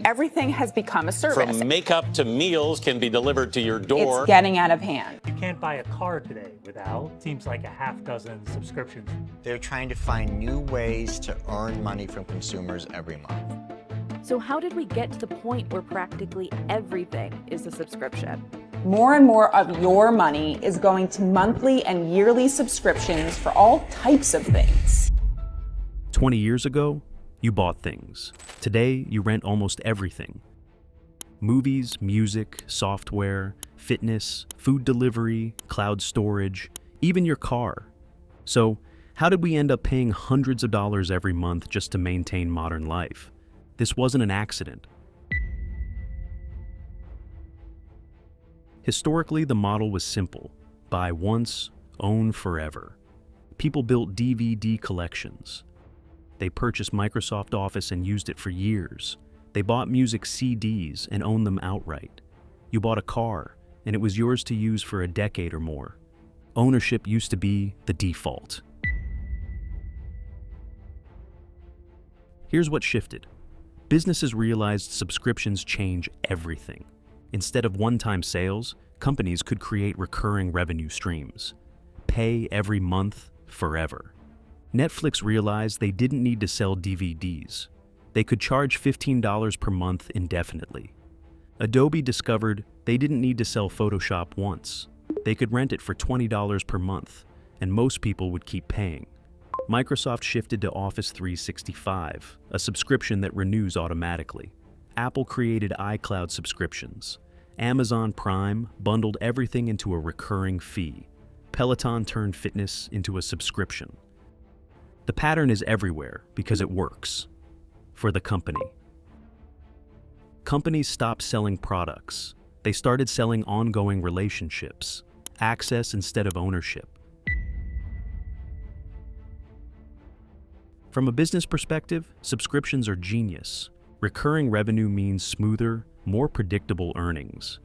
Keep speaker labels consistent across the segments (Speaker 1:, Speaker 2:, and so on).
Speaker 1: Everything has become a service.
Speaker 2: From makeup to meals can be delivered to your door.
Speaker 1: It's getting out of hand.
Speaker 3: You can't buy a car today without, seems like a half dozen subscriptions.
Speaker 4: They're trying to find new ways to earn money from consumers every month.
Speaker 5: So how did we get to the point where practically everything is a subscription?
Speaker 1: More and more of your money is going to monthly and yearly subscriptions for all types of things.
Speaker 6: 20 years ago, you bought things. Today, you rent almost everything. Movies, music, software, fitness, food delivery, cloud storage, even your car. So, how did we end up paying hundreds of dollars every month just to maintain modern life? This wasn't an accident. Historically, the model was simple: buy once, own forever. People built DVD collections. They purchased Microsoft Office and used it for years. They bought music CDs and owned them outright. You bought a car, and it was yours to use for a decade or more. Ownership used to be the default. Here's what shifted. Businesses realized subscriptions change everything. Instead of one-time sales, companies could create recurring revenue streams. Pay every month, forever. Netflix realized they didn't need to sell DVDs. They could charge $15 per month indefinitely. Adobe discovered they didn't need to sell Photoshop once. They could rent it for $20 per month, and most people would keep paying. Microsoft shifted to Office 365, a subscription that renews automatically. Apple created iCloud subscriptions. Amazon Prime bundled everything into a recurring fee. Peloton turned fitness into a subscription. The pattern is everywhere because it works. For the company. Companies stopped selling products. They started selling ongoing relationships, access instead of ownership. From a business perspective, subscriptions are genius. Recurring revenue means smoother, more predictable earnings.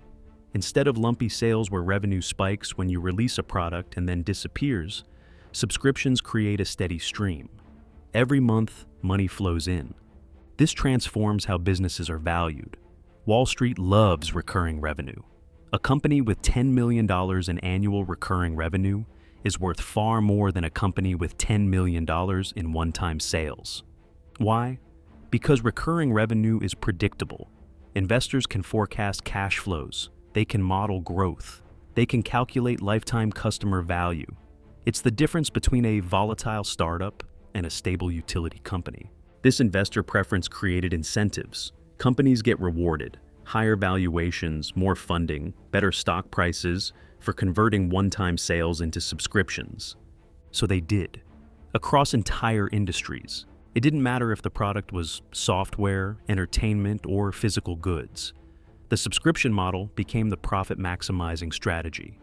Speaker 6: Instead of lumpy sales where revenue spikes when you release a product and then disappears, subscriptions create a steady stream. Every month, money flows in. This transforms how businesses are valued. Wall Street loves recurring revenue. A company with $10 million in annual recurring revenue is worth far more than a company with $10 million in one-time sales. Why? Because recurring revenue is predictable. Investors can forecast cash flows. They can model growth. They can calculate lifetime customer value. It's the difference between a volatile startup and a stable utility company. This investor preference created incentives. Companies get rewarded, higher valuations, more funding, better stock prices for converting one-time sales into subscriptions. So they did, across entire industries. It didn't matter if the product was software, entertainment, or physical goods. The subscription model became the profit-maximizing strategy.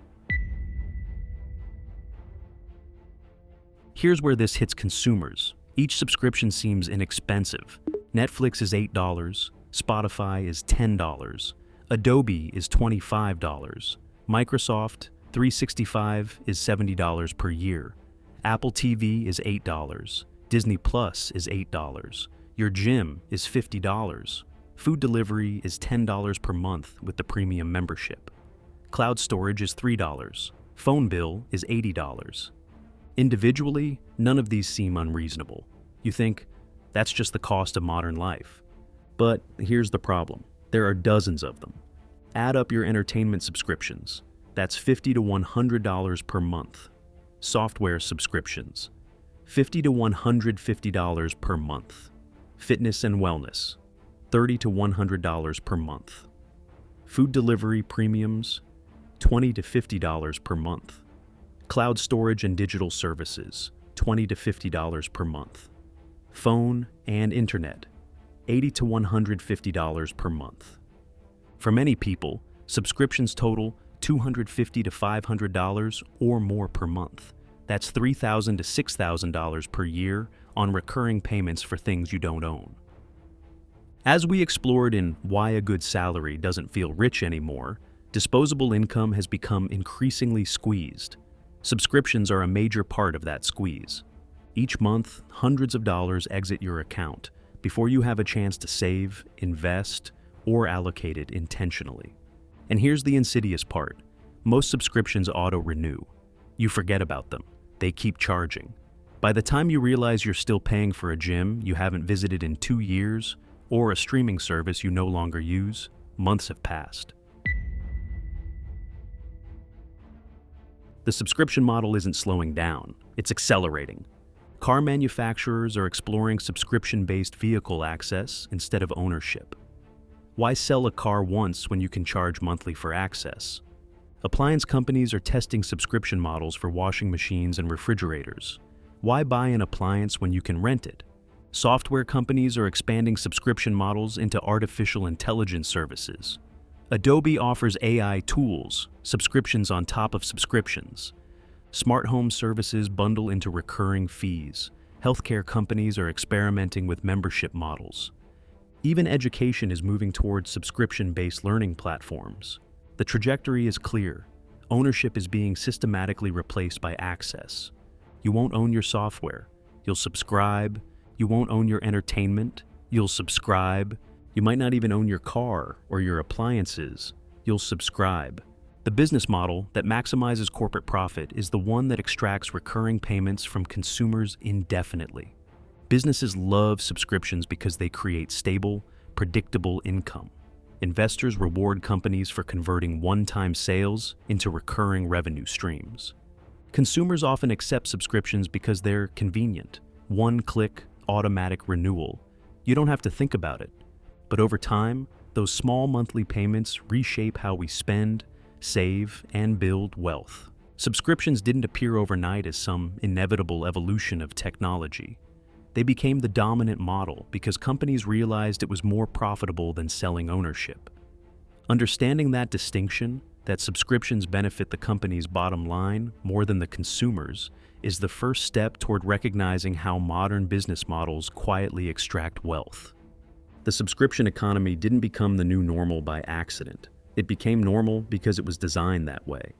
Speaker 6: Here's where this hits consumers. Each subscription seems inexpensive. Netflix is $8, Spotify is $10, Adobe is $25, Microsoft 365 is $70 per year, Apple TV is $8, Disney Plus is $8, your gym is $50, food delivery is $10 per month with the premium membership, cloud storage is $3, phone bill is $80. Individually, none of these seem unreasonable. You think, that's just the cost of modern life. But here's the problem. There are dozens of them. Add up your entertainment subscriptions. That's $50 to $100 per month. Software subscriptions. $50 to $150 per month. Fitness and wellness. $30 to $100 per month. Food delivery premiums. $20 to $50 per month. Cloud storage and digital services. $20 to $50 per month. Phone and internet. $80 to $150 per month. For many people, subscriptions total $250 to $500 or more per month. That's $3,000 to $6,000 per year on recurring payments for things you don't own. As we explored in Why a Good Salary Doesn't Feel Rich Anymore, disposable income has become increasingly squeezed. Subscriptions are a major part of that squeeze. Each month, hundreds of dollars exit your account, before you have a chance to save, invest, or allocate it intentionally. And here's the insidious part. Most subscriptions auto-renew. You forget about them. They keep charging. By the time you realize you're still paying for a gym you haven't visited in 2 years, or a streaming service you no longer use, months have passed. The subscription model isn't slowing down, it's accelerating. Car manufacturers are exploring subscription-based vehicle access instead of ownership. Why sell a car once when you can charge monthly for access? Appliance companies are testing subscription models for washing machines and refrigerators. Why buy an appliance when you can rent it? Software companies are expanding subscription models into artificial intelligence services. Adobe offers AI tools, subscriptions on top of subscriptions. Smart home services bundle into recurring fees. Healthcare companies are experimenting with membership models. Even education is moving towards subscription-based learning platforms. The trajectory is clear. Ownership is being systematically replaced by access. You won't own your software. You'll subscribe. You won't own your entertainment. You'll subscribe. You might not even own your car or your appliances. You'll subscribe. The business model that maximizes corporate profit is the one that extracts recurring payments from consumers indefinitely. Businesses love subscriptions because they create stable, predictable income. Investors reward companies for converting one-time sales into recurring revenue streams. Consumers often accept subscriptions because they're convenient. One-click, automatic renewal. You don't have to think about it. But over time, those small monthly payments reshape how we spend, save, and build wealth. Subscriptions didn't appear overnight as some inevitable evolution of technology. They became the dominant model because companies realized it was more profitable than selling ownership. Understanding that distinction, that subscriptions benefit the company's bottom line more than the consumers, is the first step toward recognizing how modern business models quietly extract wealth. The subscription economy didn't become the new normal by accident. It became normal because it was designed that way.